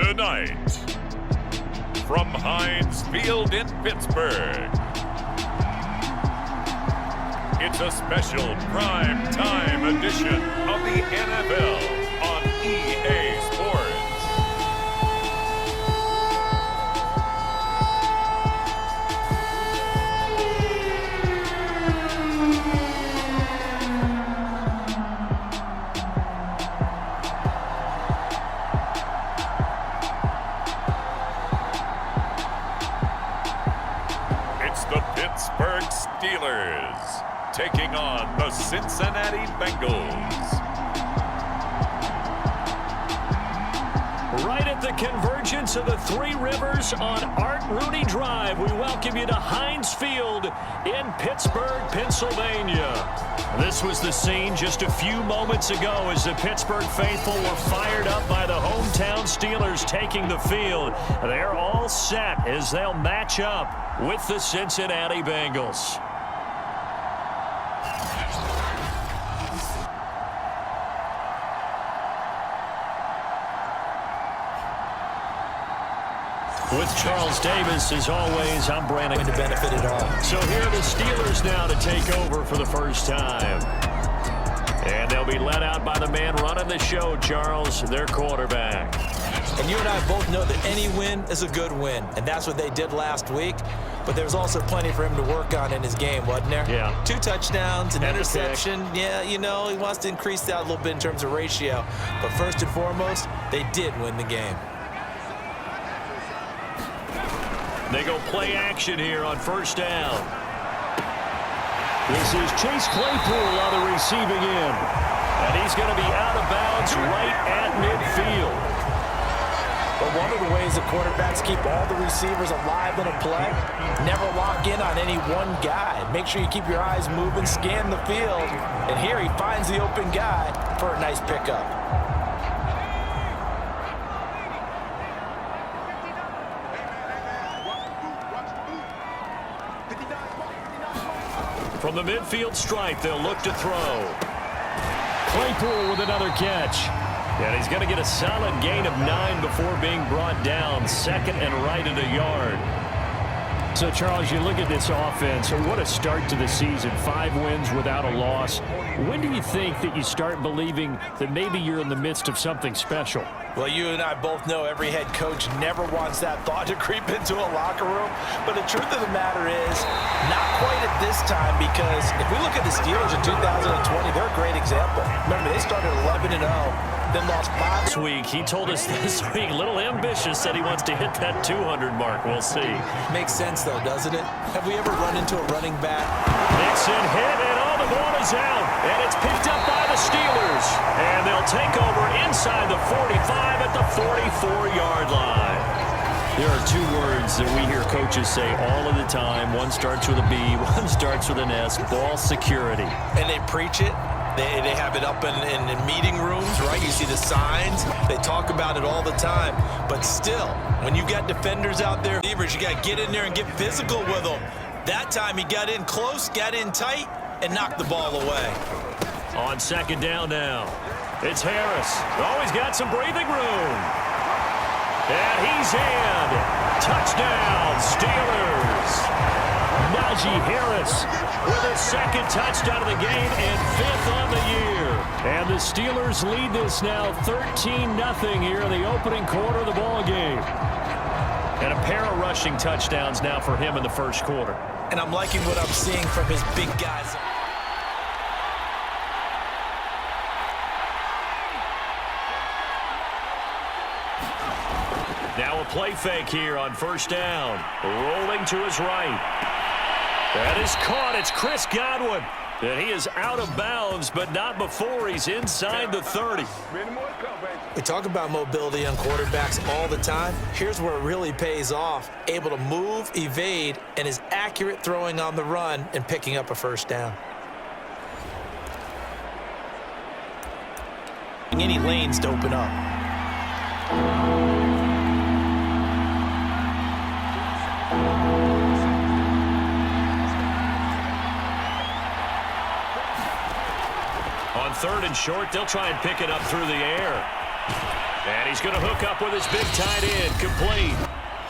Tonight, from Heinz Field in Pittsburgh, it's a special prime time edition of the NFL on EA Sports. It's the Pittsburgh Steelers taking on the Cincinnati Bengals. Right at the convergence of the Three Rivers on Art Rooney Drive, we welcome you to Heinz Field in Pittsburgh, Pennsylvania. This was the scene just a few moments ago as the Pittsburgh faithful were fired up by the hometown Steelers taking the field. They're all set as they'll match up with the Cincinnati Bengals. With Charles Davis, as always, I'm Brandon. To benefit it all. So here are the Steelers now to take over for the first time. And they'll be led out by the man running the show, Charles, their quarterback. And you and I both know that any win is a good win, and that's what they did last week. But there's also plenty for him to work on in his game, wasn't there? Yeah. 2 touchdowns, an And interception. Yeah, you know, he wants to increase that a little bit in terms of ratio. But first and foremost, they did win the game. They go play action here on first down. This is Chase Claypool on the receiving end. And he's going to be out of bounds right at midfield. But one of the ways that quarterbacks keep all the receivers alive in a play, never lock in on any one guy. Make sure you keep your eyes moving, scan the field. And here he finds the open guy for a nice pickup. From the midfield stripe, they'll look to throw. Claypool with another catch. And he's going to get a solid gain of 9 before being brought down. Second and right at a yard. So, Charles, you look at this offense, what a start to the season. 5 wins without a loss. When do you think that you start believing that maybe you're in the midst of something special? Well, you and I both know every head coach never wants that thought to creep into a locker room. But the truth of the matter is, not quite at this time, because if we look at the Steelers in 2020, they're a great example. Remember, they started 11-0, then lost 5. This week, he told us this week, a little ambitious, said he wants to hit that 200 mark. We'll see. Makes sense, though, doesn't it? Have we ever run into a running back? Nixon hit, and all the ball is out. And it's picked up by the Steelers. And they'll take over inside the 45 at the 44-yard line. There are 2 words that we hear coaches say all of the time. One starts with a B, one starts with an S, ball security. And they preach it. They have it up in meeting rooms, right? You see the signs. They talk about it all the time. But still, when you got defenders out there, you got to get in there and get physical with them. That time he got in close, got in tight, and knocked the ball away. On second down now, it's Harris. Oh, he's got some breathing room. And he's in. Touchdown, Steelers. Najee Harris with his 2nd touchdown of the game and 5th on the year. And the Steelers lead this now 13-0 here in the opening quarter of the ball game. And a pair of rushing touchdowns now for him in the first quarter. And I'm liking what I'm seeing from his big guys. Now a play fake here on first down. Rolling to his right. That is caught. It's Chris Godwin. And he is out of bounds, but not before he's inside the 30. We talk about mobility on quarterbacks all the time. Here's where it really pays off. Able to move, evade, and is accurate throwing on the run and picking up a first down. Any lanes to open up. On 3rd and short, they'll try and pick it up through the air. And And he's going to hook up with his big tight end, complete.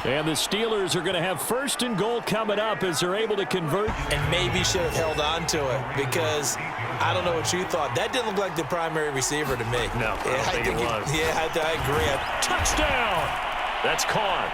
And the Steelers are going to have 1st and goal coming up as they're able to convert. And maybe should have held on to it because I don't know what you thought. That didn't look like the primary receiver to me. No, I don't think it was. I agree. Touchdown! That's caught.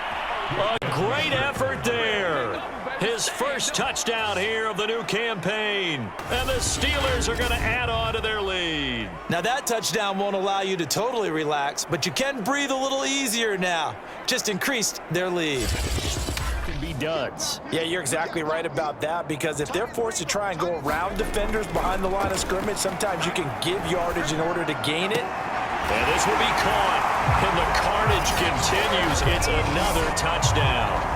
A great effort there. His first touchdown here of the new campaign. And the Steelers are going to add on to their lead. Now that touchdown won't allow you to totally relax, but you can breathe a little easier now. Just increased their lead. Can be duds. Yeah, you're exactly right about that because if they're forced to try and go around defenders behind the line of scrimmage, sometimes you can give yardage in order to gain it. And this will be caught. And the carnage continues. It's another touchdown.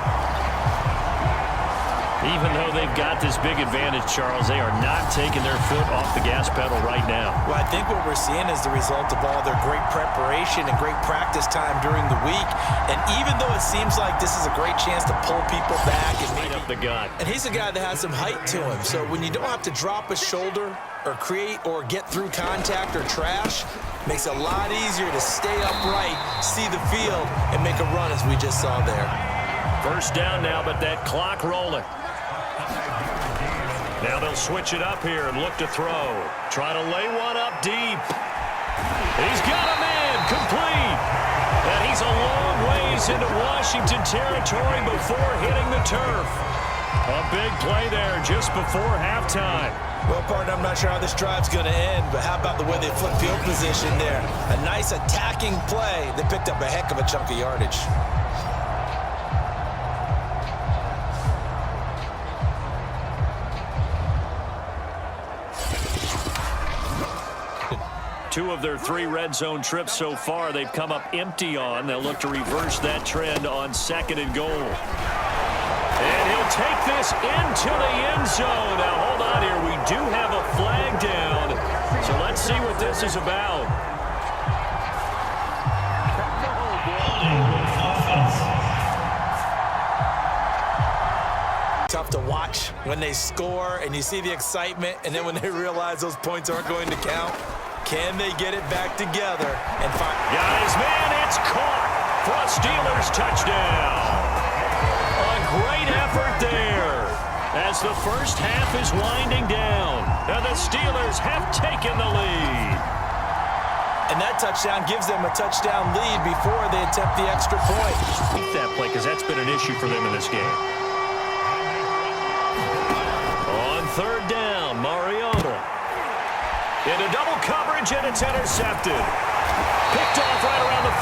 Even though they've got this big advantage, Charles, they are not taking their foot off the gas pedal right now. Well, I think what we're seeing is the result of all their great preparation and great practice time during the week. And even though it seems like this is a great chance to pull people back and Right up the gut. And he's a guy that has some height to him. So when you don't have to drop a shoulder or create or get through contact or trash, makes it a lot easier to stay upright, see the field, and make a run as we just saw there. 1st down now, but that clock rolling. Now they'll switch it up here and look to throw. Try to lay one up deep. He's got a man, complete. And he's a long ways into Washington territory before hitting the turf. A big play there just before halftime. Well, partner, I'm not sure how this drive's going to end, but how about the way they flip field position there? A nice attacking play that picked up a heck of a chunk of yardage. Two of their 3 red zone trips so far, they've come up empty on. They'll look to reverse that trend on 2nd and goal. And he'll take this into the end zone. Now, hold on here. We do have a flag down. So let's see what this is about. Tough to watch when they score and you see the excitement, and then when they realize those points aren't going to count. Can they get it back together and find... Guys, man, it's caught for a Steelers touchdown. A great effort there as the first half is winding down. And the Steelers have taken the lead. And that touchdown gives them a touchdown lead before they attempt the extra point. Keep that play because that's been an issue for them in this game. On 3rd down, Mariota. Into double coverage, and it's intercepted. Picked off right around the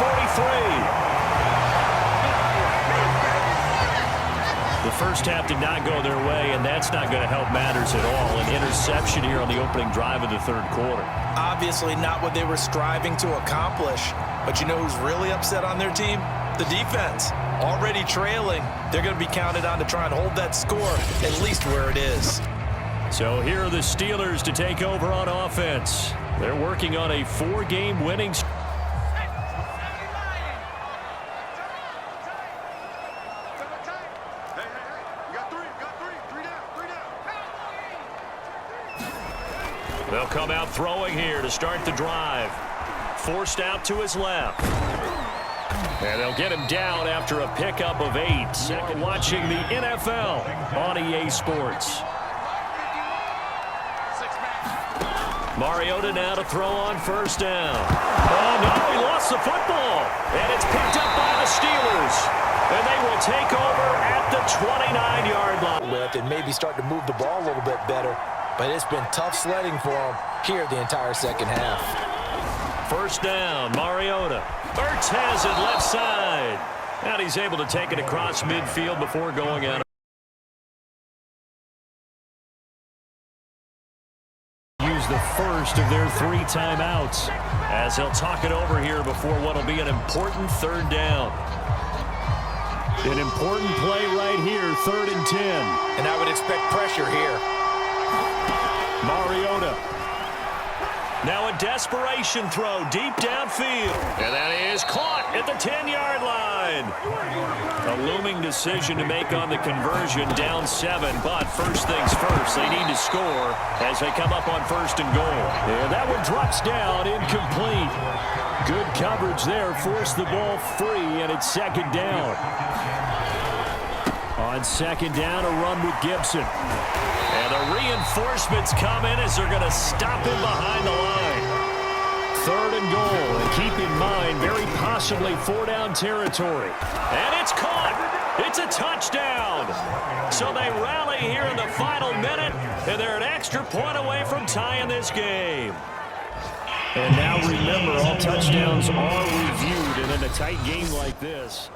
43. The first half did not go their way, and that's not going to help matters at all. An interception here on the opening drive of the 3rd quarter. Obviously not what they were striving to accomplish. But you know who's really upset on their team? The defense. Already trailing. They're going to be counted on to try and hold that score at least where it is. So here are the Steelers to take over on offense. They're working on a 4-game winning streak. They'll come out throwing here to start the drive. Forced out to his left. And they'll get him down after a pickup of 8. Second watching the NFL on EA Sports. Mariota now to throw on 1st down. Oh, no, he lost the football. And it's picked up by the Steelers. And they will take over at the 29-yard line. And maybe start to move the ball a little bit better. But it's been tough sledding for them here the entire second half. 1st down, Mariota. Ertz has it left side. And he's able to take it across midfield before going out. Use the first of their 3 timeouts as he'll talk it over here before what will be an important 3rd down. An important play right here, 3rd and 10. And I would expect pressure here. Mariota. Now a desperation throw deep downfield. And that is caught at the 10-yard line. A looming decision to make on the conversion, down 7. But first things first, they need to score as they come up on 1st and goal. And that one drops down, incomplete. Good coverage there. Forced the ball free, and it's second down. On second down, a run with Gibson. And the reinforcements come in as they're going to stop him behind the line. Third and goal, and keep in mind, very possibly four-down territory. And it's caught. It's a touchdown. So they rally here in the final minute, and they're an extra point away from tying this game. And now remember, all touchdowns are reviewed, and in a tight game like this.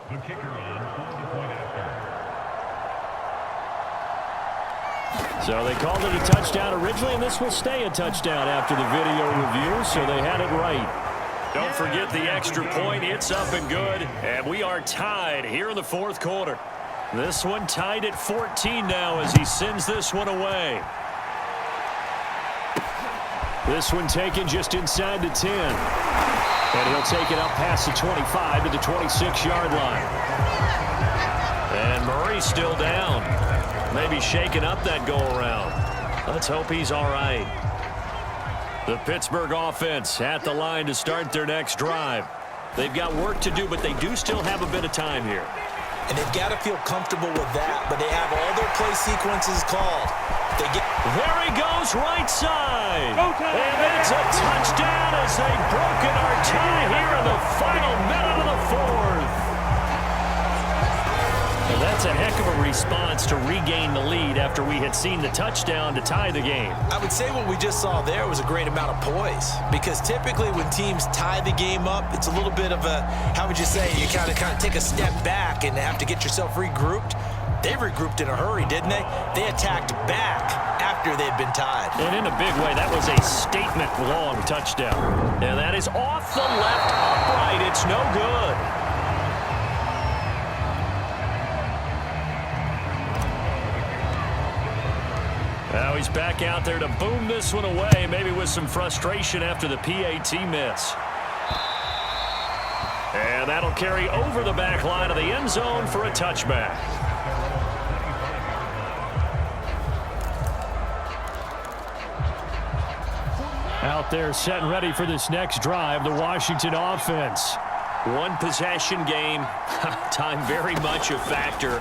The kicker on the point after. So they called it a touchdown originally, and this will stay a touchdown after the video review, so they had it right. Don't forget the extra point. It's up and good, and we are tied here in the fourth quarter. This one tied at 14 now as he sends this one away. This one taken just inside the 10. And he'll take it up past the 25 to the 26-yard line. And Murray's still down. Maybe shaking up that go-around. Let's hope he's all right. The Pittsburgh offense at the line to start their next drive. They've got work to do, but they do still have a bit of time here. And they've got to feel comfortable with that, but they have all their play sequences called. There he goes, right side. And it's a touchdown as they've broken our tie here in the final minute of the fourth. And that's a heck of a response to regain the lead after we had seen the touchdown to tie the game. I would say what we just saw there was a great amount of poise, because typically when teams tie the game up, it's a little bit of a, how would you say, you kind of take a step back and have to get yourself regrouped. They regrouped in a hurry, didn't they? They attacked back after they'd been tied. And in a big way, that was a statement long touchdown. And that is off the left upright. It's no good. Now he's back out there to boom this one away, maybe with some frustration after the PAT miss. And that'll carry over the back line of the end zone for a touchback. Out there set and ready for this next drive, the Washington offense. One possession game, time very much a factor.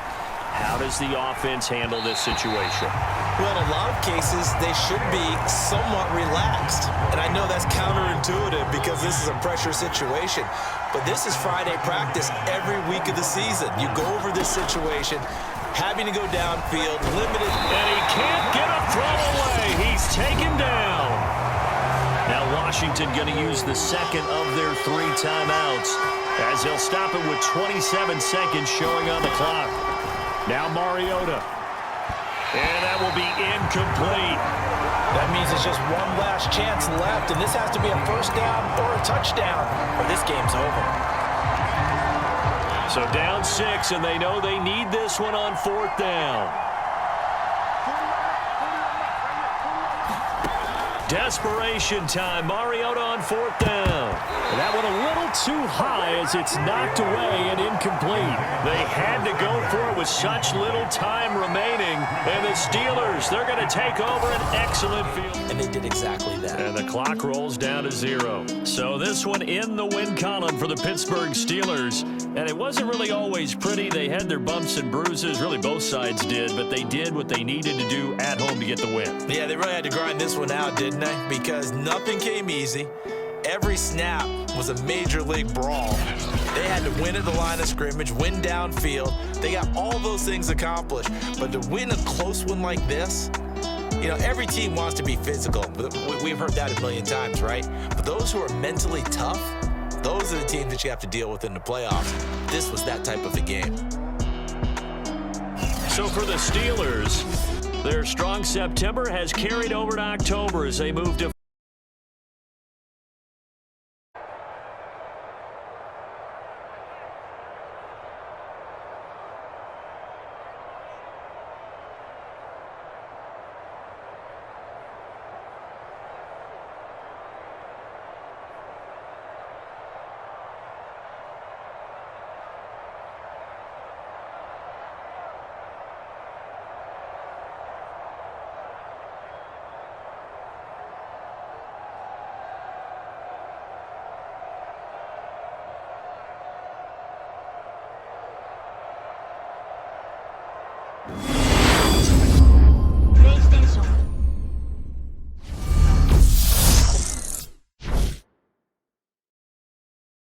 How does the offense handle this situation? Well, in a lot of cases, they should be somewhat relaxed. And I know that's counterintuitive because this is a pressure situation. But this is Friday practice every week of the season. You go over this situation, having to go downfield, limited. And he can't get a throw away. He's taken down. Now Washington going to use the second of their 3 timeouts as they'll stop it with 27 seconds showing on the clock. Now Mariota. And that will be incomplete. That means it's just one last chance left, and this has to be a first down or a touchdown, or this game's over. So down 6, and they know they need this one on 4th down. Desperation time. Mariota on 4th down. And that one a little too high as it's knocked away and incomplete. They had to go for it with such little time remaining. And the Steelers, they're going to take over an excellent field. And they did exactly that. And the clock rolls down to 0. So this one in the win column for the Pittsburgh Steelers. And it wasn't really always pretty. They had their bumps and bruises. Really, both sides did. But they did what they needed to do at home to get the win. Yeah, they really had to grind this one out, didn't they? Because nothing came easy. Every snap was a major league brawl. They had to win at the line of scrimmage, win downfield. They got all those things accomplished. But to win a close one like this, you know, every team wants to be physical. We've heard that a million times, right? But those who are mentally tough, those are the teams that you have to deal with in the playoffs. This was that type of a game. So for the Steelers, their strong September has carried over to October as they move to